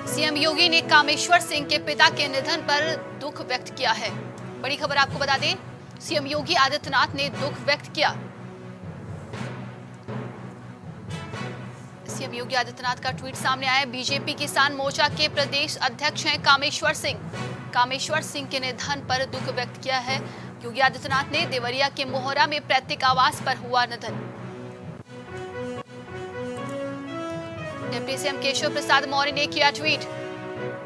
CM योगी ने कामेश्वर सिंह के पिता के निधन पर दुख व्यक्त किया है। बड़ी खबर आपको बता दें, सीएम योगी आदित्यनाथ ने दुख व्यक्त किया। सीएम योगी आदित्यनाथ का ट्वीट सामने आया। बीजेपी किसान मोर्चा के प्रदेश अध्यक्ष हैं कामेश्वर सिंह। कामेश्वर सिंह के निधन पर दुख व्यक्त किया है। योगी आदित्यनाथ ने देवरिया के मोहरा में पैतृक आवास पर हुआ निधन। डिप्टी सीएम केशव प्रसाद मौर्य ने किया ट्वीट।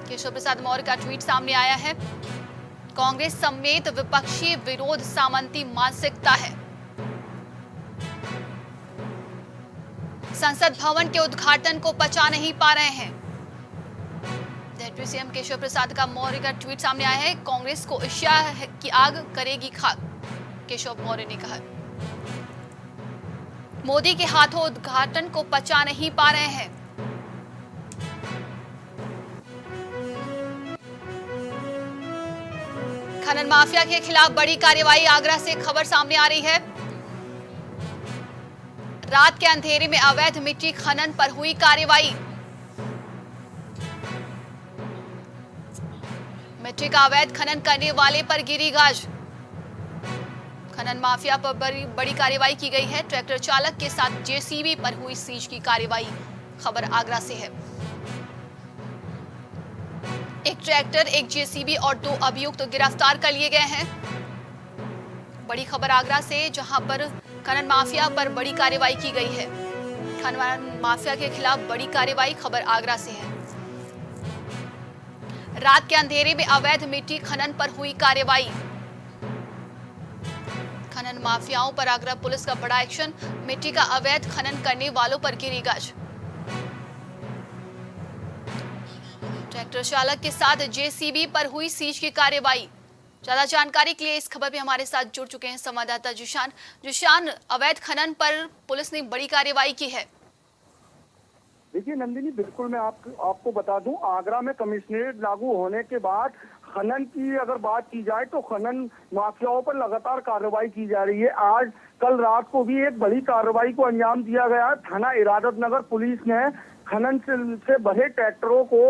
केशव प्रसाद मौर्य का ट्वीट सामने आया है। कांग्रेस समेत विपक्षी विरोध सामंती मानसिकता है। संसद भवन के उद्घाटन को पचा नहीं पा रहे हैं। डिप्टी सीएम केशव प्रसाद का मौर्य का ट्वीट सामने आया है। कांग्रेस को एशिया की आग करेगी खाक, केशव मौर्य ने कहा। मोदी के हाथों उद्घाटन को पचा नहीं पा रहे हैं। खनन माफिया के खिलाफ बड़ी कार्रवाई, आगरा से खबर सामने आ रही है। रात के अंधेरे में अवैध मिट्टी खनन पर हुई कार्रवाई। मिट्टी का अवैध खनन करने वाले पर गिरी गाज। खनन माफिया पर बड़ी कार्रवाई की गई है। ट्रैक्टर चालक के साथ जेसीबी पर हुई सीज की कार्रवाई। खबर आगरा से है। एक ट्रैक्टर, एक जेसीबी और 2 अभियुक्त गिरफ्तार कर लिए गए हैं। बड़ी खबर आगरा से, जहां पर खनन माफिया पर बड़ी कार्रवाई की गई है। खनन माफिया के खिलाफ बड़ी कार्रवाई, खबर आगरा से है। रात के अंधेरे में अवैध मिट्टी खनन पर हुई कार्रवाई। खनन माफियाओं पर आगरा पुलिस का बड़ा एक्शन। मिट्टी का अवैध खनन करने वालों पर गिरी गाज। ट्रैक्टर चालक के साथ जेसीबी पर हुई सीज की कार्रवाई। ज्यादा जानकारी के लिए इस खबर पे हमारे साथ जुड़ चुके हैं संवाददाता जिशान। जिशान, अवैध खनन पर पुलिस ने बड़ी कार्रवाई की है। देखिए नंदिनी, बिल्कुल मैं आपको बता दूं, आगरा में कमिश्नरेट लागू होने के बाद खनन की अगर बात की जाए तो खनन माफियाओं पर लगातार कार्रवाई की जा रही है। आज कल रात को भी एक बड़ी कार्रवाई को अंजाम दिया गया। थाना इरादत नगर पुलिस ने खनन से भरे ट्रैक्टरों को,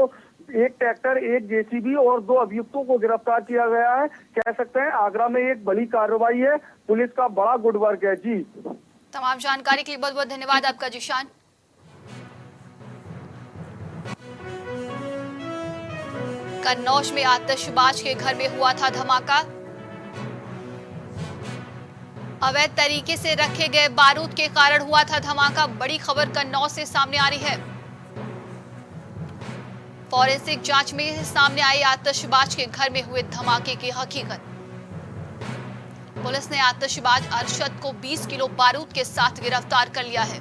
एक ट्रैक्टर, एक जेसीबी और 2 अभियुक्तों को गिरफ्तार किया गया है। कह सकते हैं आगरा में एक बड़ी कार्रवाई है। पुलिस का बड़ा गुड वर्क है। जी, तमाम जानकारी के लिए बहुत बहुत धन्यवाद आपका जिशान। कन्नौज में आतिशबाज के घर में हुआ था धमाका। अवैध तरीके से रखे गए बारूद के कारण हुआ था धमाका। बड़ी खबर कन्नौज से सामने आ रही है। फॉरेंसिक जांच में सामने आई आतिशबाज के घर में हुए धमाके की हकीकत। पुलिस ने आतिशबाज अरशद को 20 किलो बारूद के साथ गिरफ्तार कर लिया है।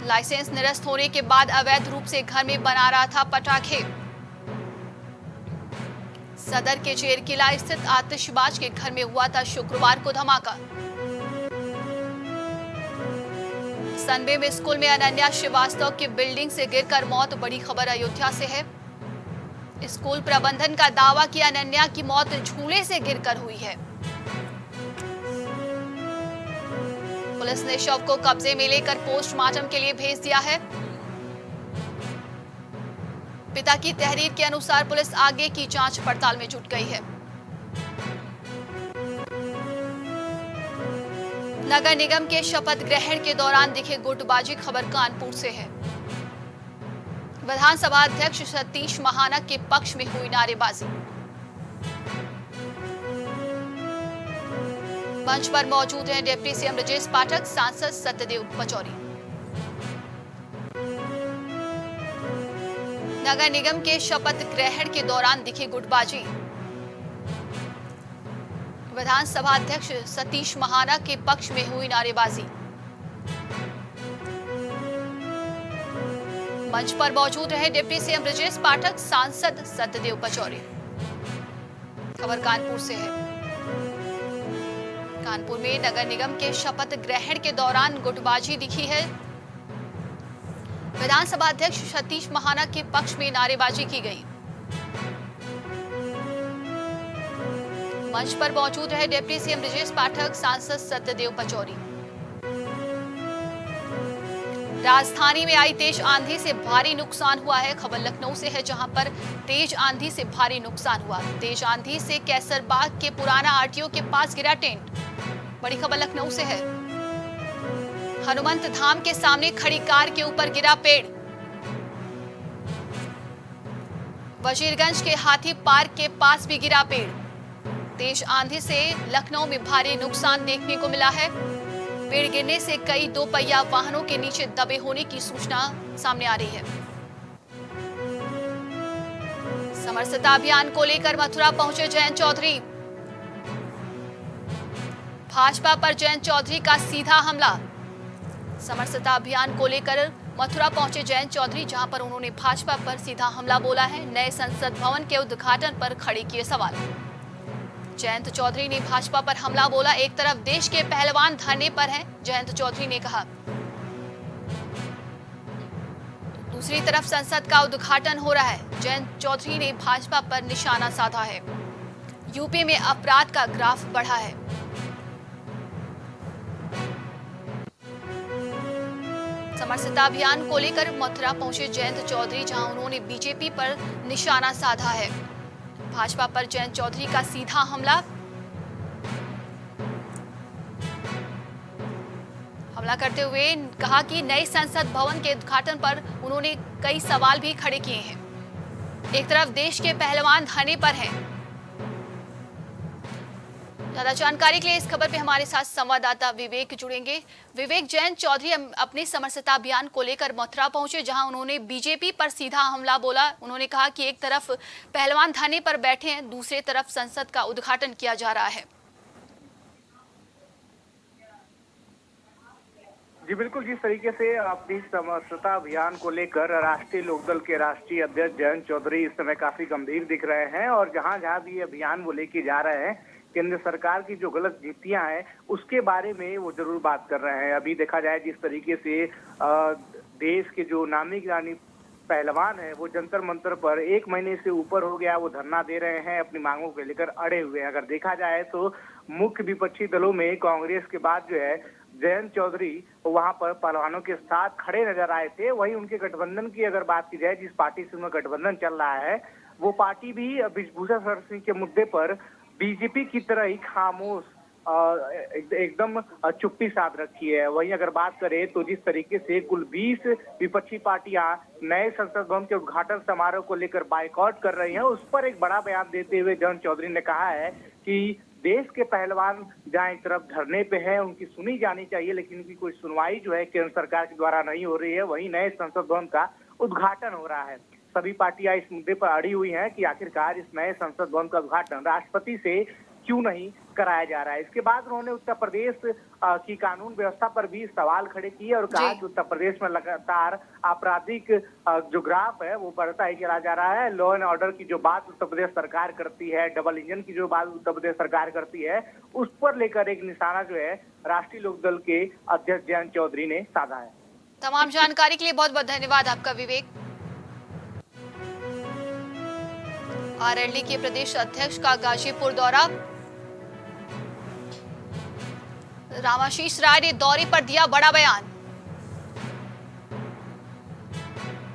लाइसेंस निरस्त होने के बाद अवैध रूप से घर में बना रहा था पटाखे। सदर के चेरकिला स्थित आतिशबाज के घर में हुआ था शुक्रवार को धमाका। सनबे में स्कूल में अनन्या श्रीवास्तव की बिल्डिंग से गिरकर मौत। बड़ी खबर अयोध्या से है। स्कूल प्रबंधन का दावा कि अनन्या की मौत झूले से गिरकर हुई है। पुलिस ने शव को कब्जे में लेकर पोस्टमार्टम के लिए भेज दिया है। पिता की तहरीर के अनुसार पुलिस आगे की जांच पड़ताल में जुट गई है। नगर निगम के शपथ ग्रहण के दौरान दिखे गुटबाजी। खबर कानपुर से है। विधानसभा अध्यक्ष सतीश महाना के पक्ष में हुई नारेबाजी। मंच पर मौजूद हैं डिप्टी सीएम ब्रजेश पाठक, सांसद सत्यदेव पचौरी। नगर निगम के शपथ ग्रहण के दौरान दिखी गुटबाजी। विधानसभा अध्यक्ष सतीश महाना के पक्ष में हुई नारेबाजी। मंच पर मौजूद रहे डिप्टी सीएम ब्रजेश पाठक, सांसद सत्यदेव पचौरी। खबर कानपुर से है। कानपुर में नगर निगम के शपथ ग्रहण के दौरान गुटबाजी दिखी है। विधानसभा अध्यक्ष सतीश महाना के पक्ष में नारेबाजी की गई। मंच पर मौजूद रहे डिप्टी सीएम ब्रजेश पाठक, सांसद सत्यदेव पचौरी। राजधानी में आई तेज आंधी से भारी नुकसान हुआ है। खबर लखनऊ से है, जहां पर तेज आंधी से भारी नुकसान हुआ। तेज आंधी से कैसरबाग के पुराना आरटीओ के पास गिरा टेंट। बड़ी खबर लखनऊ से है। हनुमंत धाम के सामने खड़ी कार के ऊपर गिरा पेड़। वजीरगंज के हाथी पार्क के पास भी गिरा पेड़। तेज आंधी से लखनऊ में भारी नुकसान देखने को मिला है। पेड़ गिरने से कई दोपहिया वाहनों के नीचे दबे होने की सूचना सामने आ रही है। समरसता अभियान को लेकर मथुरा पहुंचे जयंत चौधरी। भाजपा पर जयंत चौधरी का सीधा हमला। समरसता अभियान को लेकर मथुरा पहुंचे जयंत चौधरी, जहां पर उन्होंने भाजपा पर सीधा हमला बोला है। नए संसद भवन के उद्घाटन पर खड़े किए सवाल। जयंत चौधरी ने भाजपा पर हमला बोला। एक तरफ देश के पहलवान धरने पर हैं, जयंत चौधरी ने कहा, दूसरी तरफ संसद का उद्घाटन हो रहा है। जयंत चौधरी ने भाजपा पर निशाना साधा है। यूपी में अपराध का ग्राफ बढ़ा है। समरसता अभियान को लेकर मथुरा पहुंचे जयंत चौधरी, जहां उन्होंने बीजेपी पर निशाना साधा है। भाजपा पर जयंत चौधरी का सीधा हमला करते हुए कहा कि नए संसद भवन के उद्घाटन पर उन्होंने कई सवाल भी खड़े किए हैं। एक तरफ देश के पहलवान धरने पर हैं। ज्यादा जानकारी के लिए इस खबर पे हमारे साथ संवाददाता विवेक जुड़ेंगे। विवेक, जयंत चौधरी अपने समरसता अभियान को लेकर मथुरा पहुंचे, जहां उन्होंने बीजेपी पर सीधा हमला बोला। उन्होंने कहा कि एक तरफ पहलवान धरने पर बैठे हैं, दूसरी तरफ संसद का उद्घाटन किया जा रहा है। जी बिल्कुल, जिस तरीके से अपनी समरसता अभियान को लेकर राष्ट्रीय लोकदल के राष्ट्रीय अध्यक्ष जयंत चौधरी इस समय काफी गंभीर दिख रहे हैं और जहां जहां भी ये अभियान वो लेके जा रहे हैं, केंद्र सरकार की जो गलत नीतियां हैं उसके बारे में वो जरूर बात कर रहे हैं। अभी देखा जाए जिस तरीके से देश के जो नामी गिरामी पहलवान है वो जंतर मंतर पर 1 महीने से ऊपर हो गया वो धरना दे रहे हैं, अपनी मांगों को लेकर अड़े हुए हैं। अगर देखा जाए तो मुख्य विपक्षी दलों में कांग्रेस के बाद जो है जयंत चौधरी वहां पर पहलवानों के साथ खड़े नजर आए थे। वहीं उनके गठबंधन की अगर बात की जाए, जिस पार्टी से उनका गठबंधन चल रहा है, वो पार्टी भी ब्रिजभूषण शरण सिंह के मुद्दे पर बीजेपी की तरह ही खामोश एकदम चुप्पी साध रखी है। वहीं अगर बात करें तो जिस तरीके से कुल 20 विपक्षी पार्टियां नए संसद भवन के उद्घाटन समारोह को लेकर बायकॉट कर रही हैं, उस पर एक बड़ा बयान देते हुए जयंत चौधरी ने कहा है कि देश के पहलवान जहां एक तरफ धरने पे हैं, उनकी सुनी जानी चाहिए, लेकिन उनकी कोई सुनवाई जो है केंद्र सरकार के द्वारा नहीं हो रही है। वहीं नए संसद भवन का उद्घाटन हो रहा है। सभी पार्टियां इस मुद्दे पर अड़ी हुई हैं कि आखिरकार इस नए संसद भवन का उद्घाटन राष्ट्रपति से क्यों नहीं कराया जा रहा है। इसके बाद उन्होंने उत्तर प्रदेश की कानून व्यवस्था पर भी सवाल खड़े किए और कहा कि उत्तर प्रदेश में लगातार आपराधिक जो ग्राफ है वो बढ़ता ही चला जा रहा है। लॉ एंड ऑर्डर की जो बात उत्तर प्रदेश सरकार करती है, डबल इंजन की जो बात उत्तर प्रदेश सरकार करती है, उस पर लेकर एक निशाना जो है राष्ट्रीय लोकदल के अध्यक्ष जयंत चौधरी ने साधा है। तमाम जानकारी के लिए बहुत बहुत धन्यवाद आपका विवेक। आरएलडी के प्रदेश अध्यक्ष का गाजीपुर दौरा। रामाशीष राय ने दौरे पर दिया बड़ा बयान।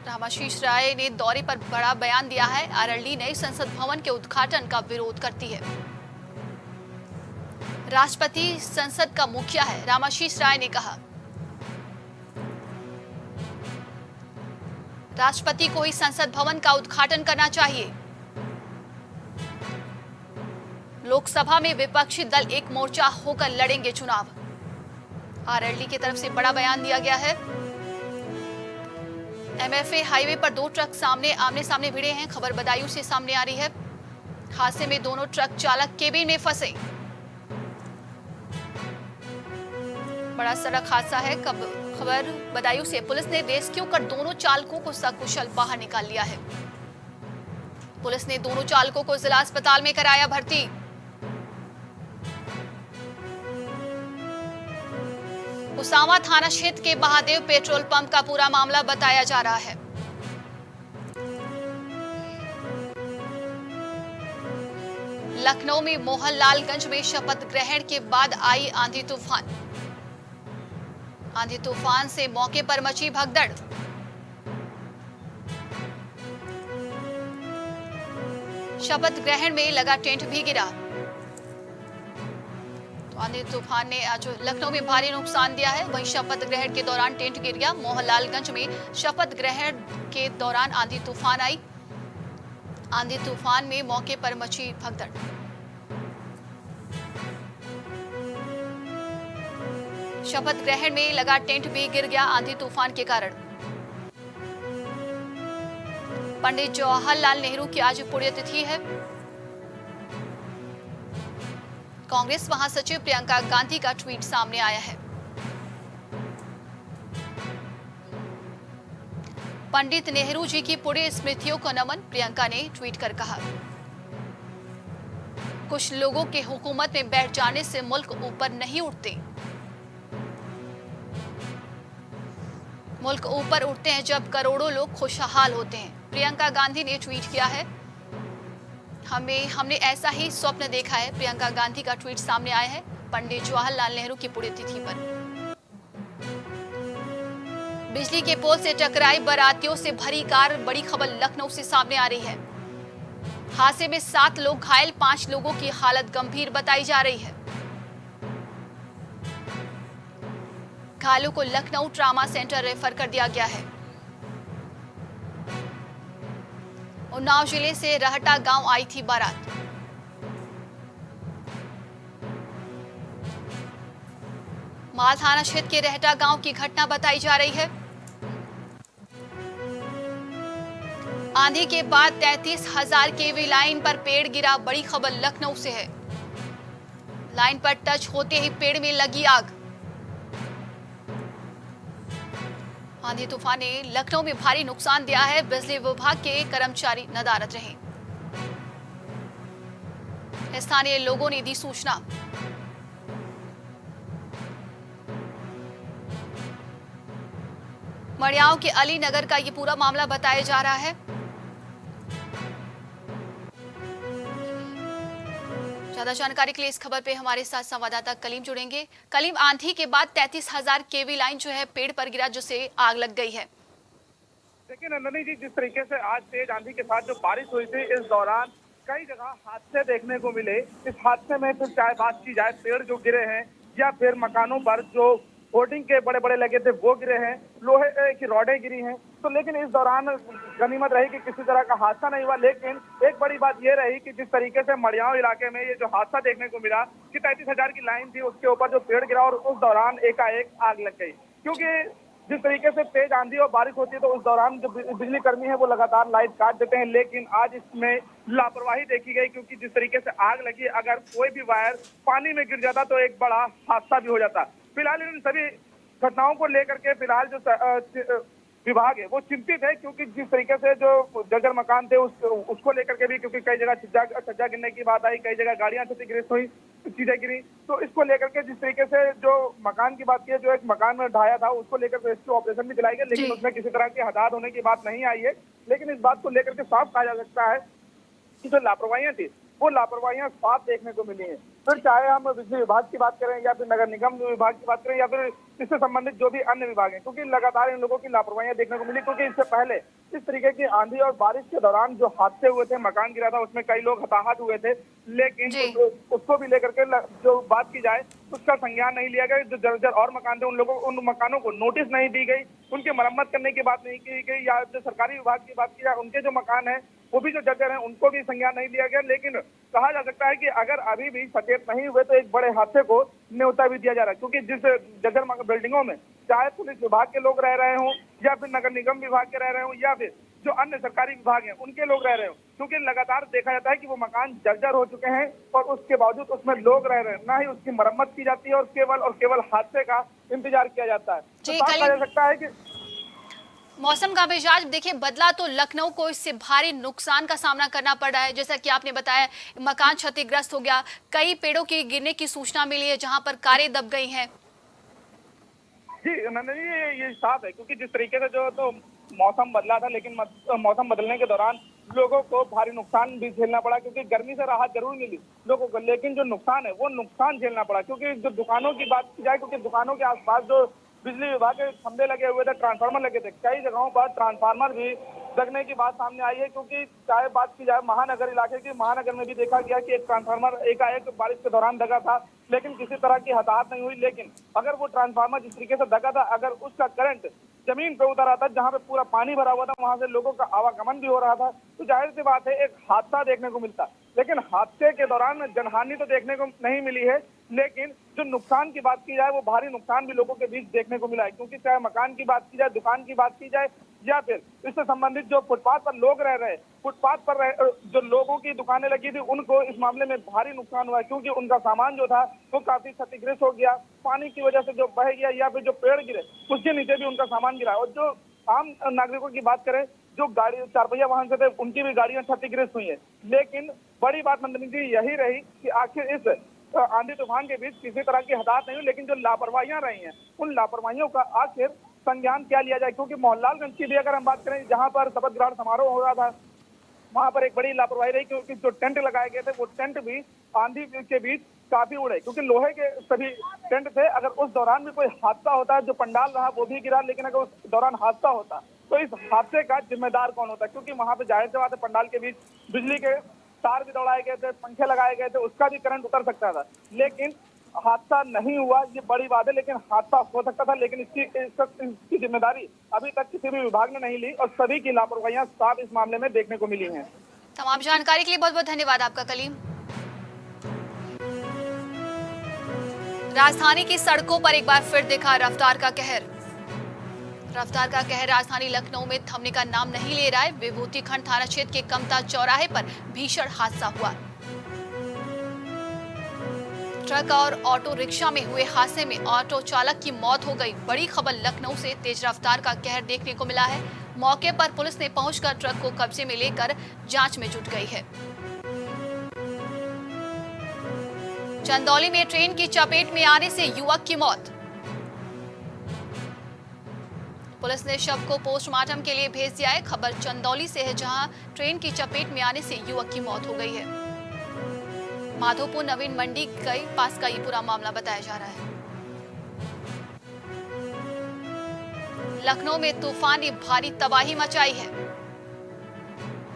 रामाशीष राय ने दौरे पर बड़ा बयान दिया है। आरएलडी नए संसद भवन के उद्घाटन का विरोध करती है। राष्ट्रपति संसद का मुखिया है, रामाशीष राय ने कहा। राष्ट्रपति को ही संसद भवन का उद्घाटन करना चाहिए। लोकसभा में विपक्षी दल एक मोर्चा होकर लड़ेंगे चुनाव। आरएलडी की तरफ से बड़ा बयान दिया गया है। एमएफए हाईवे पर 2 ट्रक आमने सामने भिड़े हैं। खबर बदायूं से सामने आ रही है। हादसे में दोनों ट्रक चालक केबिन में फंसे। बड़ा सड़क हादसा है। खबर बदायूं से। पुलिस ने रेस्क्यू कर दोनों चालकों को सकुशल बाहर निकाल लिया है। पुलिस ने दोनों चालकों को जिला अस्पताल में कराया भर्ती। उसामा थाना क्षेत्र के महादेव पेट्रोल पंप का पूरा मामला बताया जा रहा है। लखनऊ में मोहनलालगंज में शपथ ग्रहण के बाद आई आंधी तूफान। आंधी तूफान से मौके पर मची भगदड़। शपथ ग्रहण में लगा टेंट भी गिरा। तो आंधी तूफान ने आज लखनऊ में भारी नुकसान दिया है। वहीं शपथ ग्रहण के दौरान टेंट गिर गया। मोहनलालगंज में शपथ ग्रहण के दौरान आंधी तूफान आई। आंधी तूफान में मौके पर मची भगदड़। शपथ ग्रहण में लगा टेंट भी गिर गया आंधी तूफान के कारण। पंडित जवाहरलाल नेहरू की आज पुण्यतिथि है। कांग्रेस महासचिव प्रियंका गांधी का ट्वीट सामने आया है। पंडित नेहरू जी की पुण्य स्मृतियों को नमन, प्रियंका ने ट्वीट कर कहा। कुछ लोगों के हुकूमत में बैठ जाने से मुल्क ऊपर नहीं उठते। मुल्क ऊपर उठते हैं जब करोड़ों लोग खुशहाल होते हैं, प्रियंका गांधी ने ट्वीट किया है। हमने ऐसा ही स्वप्न देखा है, प्रियंका गांधी का ट्वीट सामने आया है पंडित जवाहरलाल नेहरू की पुण्यतिथि पर। बिजली के पोल से टकराई बारातियों से भरी कार, बड़ी खबर लखनऊ से सामने आ रही है। हादसे में 7 लोग घायल, 5 लोगों की हालत गंभीर बताई जा रही है। घायलों को लखनऊ ट्रामा सेंटर रेफर कर दिया गया है। उन्नाव जिले से रहटा गांव आई थी बारात। माल थाना क्षेत्र के रहटा गांव की घटना बताई जा रही है। आंधी के बाद 33,000 केवी लाइन पर पेड़ गिरा, बड़ी खबर लखनऊ से है। लाइन पर टच होते ही पेड़ में लगी आग। आंधी तूफान ने लखनऊ में भारी नुकसान दिया है। बिजली विभाग के कर्मचारी नदारद रहे। स्थानीय लोगों ने दी सूचना। मड़ियाओं के अली नगर का ये पूरा मामला बताया जा रहा है। ज्यादा जानकारी के लिए इस खबर पे हमारे साथ संवाददाता कलीम जुड़ेंगे। कलीम, आंधी के बाद 33,000 केवी लाइन जो है पेड़ पर गिरा, जिससे आग लग गई है। देखिए नंदनी जी, जिस तरीके से आज तेज आंधी के साथ जो बारिश हुई थी, इस दौरान कई जगह हादसे देखने को मिले। इस हादसे में फिर चाहे बात की जाए पेड़ जो गिरे हैं या फिर मकानों पर जो होर्डिंग के बड़े बड़े लगे थे वो गिरे हैं, लोहे की रॉडें गिरी हैं। तो लेकिन इस दौरान गनीमत रही कि किसी तरह का हादसा नहीं हुआ। लेकिन एक बड़ी बात ये रही कि जिस तरीके से मड़ियाओं इलाके में ये जो हादसा देखने को मिला कि 33,000 की लाइन थी, उसके ऊपर जो पेड़ गिरा और उस दौरान एकाएक आग लग गई। क्योंकि जिस तरीके से तेज आंधी और बारिश होती है तो उस दौरान जो बिजली कर्मी है वो लगातार लाइट काट देते हैं। लेकिन आज इसमें लापरवाही देखी गई, क्योंकि जिस तरीके से आग लगी, अगर कोई भी वायर पानी में गिर जाता तो एक बड़ा हादसा भी हो जाता। फिलहाल इन सभी घटनाओं को लेकर के फिलहाल जो विभाग है वो चिंतित है, क्योंकि जिस तरीके से जो जर्जर मकान थे उसको लेकर के भी, क्योंकि कई जगह छज्जा गिरने की बात आई, कई जगह गाड़ियां क्षतिग्रस्त हुई, चीजें गिरी। तो इसको लेकर के जिस तरीके से जो मकान की बात की है, जो एक मकान में ढाया था उसको लेकर के रेस्क्यू ऑपरेशन भी चलाई गई, लेकिन उसमें किसी तरह की हताहत होने की बात नहीं आई है। लेकिन इस बात को लेकर के साफ कहा जा सकता है कि जो लापरवाहियां थी वो लापरवाहियां साफ देखने को मिली हैं। फिर चाहे हम बिजली विभाग की बात करें या फिर नगर निगम विभाग की बात करें या फिर इससे संबंधित जो भी अन्य विभाग हैं, क्योंकि लगातार इन लोगों की लापरवाहियां देखने को मिली। क्योंकि इससे पहले इस तरीके की आंधी और बारिश के दौरान जो हादसे हुए थे, मकान गिरा था, उसमें कई लोग हताहत हुए थे, लेकिन उसको भी लेकर के जो बात की जाए उसका संज्ञान नहीं लिया गया। जो जर्जर और मकान थे उन मकानों को नोटिस नहीं दी गई, उनकी मरम्मत करने की बात नहीं की गई, या जो सरकारी विभाग की बात की जाए उनके जो मकान है वो भी जो जर्जर हैं उनको भी संज्ञान नहीं लिया गया। लेकिन कहा जा सकता है कि अगर अभी भी सचेत नहीं हुए तो एक बड़े हादसे को न्योता भी दिया जा रहा है, क्योंकि जिस जर्जर बिल्डिंगों में चाहे पुलिस विभाग के लोग रह रहे हों या फिर नगर निगम विभाग के रह रहे हों या फिर जो अन्य सरकारी विभाग हैं उनके लोग रह रहे हो, क्योंकि लगातार देखा जाता है कि वो मकान जर्जर हो चुके हैं और उसके बावजूद उसमें लोग रह रहे हैं, ना ही उसकी मरम्मत की जाती है और केवल हादसे का इंतजार किया जाता है। तो कहा जा सकता है कि मौसम का मिजाज देखिए बदला, तो लखनऊ को इससे भारी नुकसान का सामना करना पड़ रहा है। जैसा कि आपने बताया, मकान क्षतिग्रस्त हो गया, कई पेड़ों के गिरने की सूचना मिली है जहां पर कारें दब गई हैं। जी नंदनी, ये साफ है, क्योंकि जिस तरीके से जो तो मौसम बदला था, लेकिन मौसम बदलने के दौरान लोगों को भारी नुकसान भी झेलना पड़ा, क्योंकि गर्मी से राहत जरूर मिली लोगों को, लेकिन जो नुकसान है वो नुकसान झेलना पड़ा। क्योंकि जो दुकानों की बात की जाए, क्योंकि दुकानों के आसपास जो बिजली विभाग के खंभे लगे हुए थे, ट्रांसफार्मर लगे थे, कई जगहों पर ट्रांसफार्मर भी जगने की बात सामने आई है। क्योंकि चाहे बात की जाए महानगर इलाके की, महानगर में भी देखा गया कि एक ट्रांसफार्मर एकाएक बारिश के दौरान दगा था, लेकिन किसी तरह की हताहत नहीं हुई। लेकिन अगर वो ट्रांसफार्मर जिस तरीके से दगा था, अगर उसका करंट जमीन पे उतर आता, जहां पे पूरा पानी भरा हुआ था, वहां से लोगों का आवागमन भी हो रहा था, तो जाहिर सी बात है एक हादसा देखने को मिलता। लेकिन हादसे के दौरान जनहानि तो देखने को नहीं मिली है, लेकिन जो नुकसान की बात की जाए वो भारी नुकसान भी लोगों के बीच देखने को मिला है। क्योंकि चाहे मकान की बात की जाए, दुकान की बात की जाए, या फिर इससे संबंधित जो फुटपाथ पर लोग रह रहे, फुटपाथ पर जो लोगों की दुकानें लगी थी, उनको इस मामले में भारी नुकसान हुआ है। क्योंकि उनका सामान जो था वो काफी क्षतिग्रस्त हो गया, पानी की वजह से जो बह गया, या फिर जो पेड़ गिरे उसके नीचे भी उनका सामान गिरा। और जो आम नागरिकों की बात करें, जो गाड़ी चार पहिया वाहन से थे, उनकी भी गाड़ियां क्षतिग्रस्त हुई है। लेकिन बड़ी बात नंदनी जी यही रही कि आखिर इस आंधी तूफान के बीच किसी तरह की हताहत नहीं हुई, लेकिन जो लापरवाहियां रही हैं, उन लापरवाहियों का आखिर संज्ञान क्या लिया जाए। क्योंकि मोहनलालगंज की भी अगर हम बात करें, जहां पर शपथ ग्रहण समारोह हो रहा था, वहां पर एक बड़ी लापरवाही रही। क्योंकि जो टेंट लगाए गए थे, वो टेंट भी आंधी के बीच काफी उड़े, क्योंकि लोहे के सभी टेंट थे। अगर उस दौरान भी कोई हादसा होता, जो पंडाल रहा वो भी गिरा, लेकिन अगर उस दौरान हादसा होता तो इस हादसे का जिम्मेदार कौन होता? क्योंकि वहां पे जाहिर सी बात है पंडाल के बीच बिजली के तार भी दौड़ाए गए थे, पंखे लगाए गए थे, उसका भी करंट उतर सकता था। लेकिन हादसा नहीं हुआ, ये बड़ी बात है। लेकिन हादसा हो सकता था, लेकिन इसकी जिम्मेदारी अभी तक किसी भी विभाग ने नहीं ली, और सभी की लापरवाहियां साफ इस मामले में देखने को मिली हैं। तमाम जानकारी के लिए बहुत बहुत धन्यवाद आपका कलीम। राजधानी की सड़कों पर एक बार फिर दिखा रफ्तार का कहर। रफ्तार का कहर राजधानी लखनऊ में थमने का नाम नहीं ले रहा है। विभूति खंड थाना क्षेत्र के कमता चौराहे पर भीषण हादसा हुआ। ट्रक और ऑटो रिक्शा में हुए हादसे में ऑटो चालक की मौत हो गई। बड़ी खबर लखनऊ से तेज रफ्तार का कहर देखने को मिला है। मौके पर पुलिस ने पहुंचकर ट्रक को कब्जे में लेकर जांच में जुट गई है। चंदौली में ट्रेन की चपेट में आने से युवक की मौत। पुलिस ने शव को पोस्टमार्टम के लिए भेज दिया है। खबर चंदौली से है, जहां ट्रेन की चपेट में आने से युवक की मौत हो गई है। माधोपुर नवीन मंडी के पास का ये पूरा मामला बताया जा रहा है। लखनऊ में तूफान ने भारी तबाही मचाई है।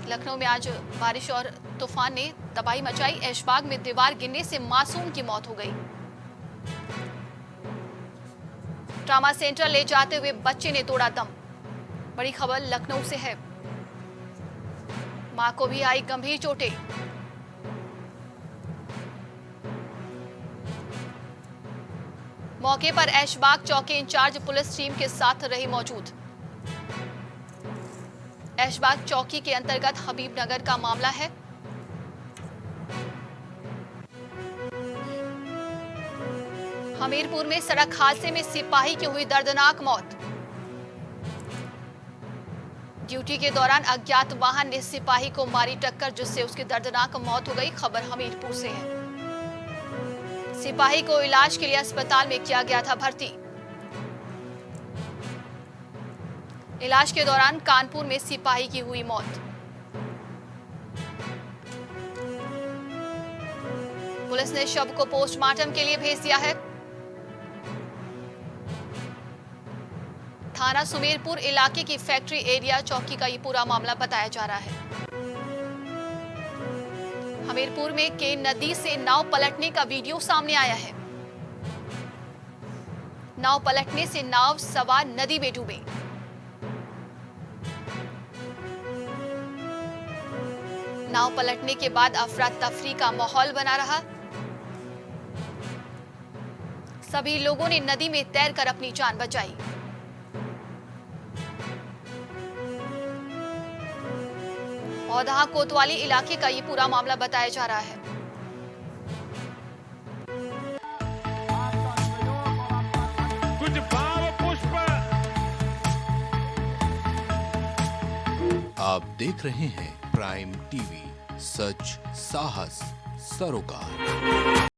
लखनऊ में आज बारिश और तूफान ने तबाही मचाई। ऐशबाग में दीवार गिरने से मासूम की मौत हो गई। ट्रामा सेंटर ले जाते हुए बच्चे ने तोड़ा दम। बड़ी खबर लखनऊ से है। मां को भी आई गंभीर चोटें। मौके पर ऐशबाग चौकी इंचार्ज पुलिस टीम के साथ रही मौजूद। ऐशबाग चौकी के अंतर्गत हबीबनगर का मामला है। हमीरपुर में सड़क हादसे में सिपाही की हुई दर्दनाक मौत। ड्यूटी के दौरान अज्ञात वाहन ने सिपाही को मारी टक्कर, जिससे उसकी दर्दनाक मौत हो गई। खबर हमीरपुर से है। सिपाही को इलाज के लिए अस्पताल में किया गया था भर्ती। इलाज के दौरान कानपुर में सिपाही की हुई मौत। पुलिस ने शव को पोस्टमार्टम के लिए भेज दिया है। थाना सुमेरपुर इलाके की फैक्ट्री एरिया चौकी का ये पूरा मामला बताया जा रहा है। हमीरपुर में केन नदी से नाव पलटने का वीडियो सामने आया है। नाव पलटने से नाव सवार नदी में डूबे। नाव पलटने के बाद अफरा तफरी का माहौल बना रहा। सभी लोगों ने नदी में तैरकर अपनी जान बचाई। औधा कोतवाली इलाके का ये पूरा मामला बताया जा रहा है। कुछ भाव पुष्प। आप देख रहे हैं प्राइम टीवी, सच साहस सरोकार।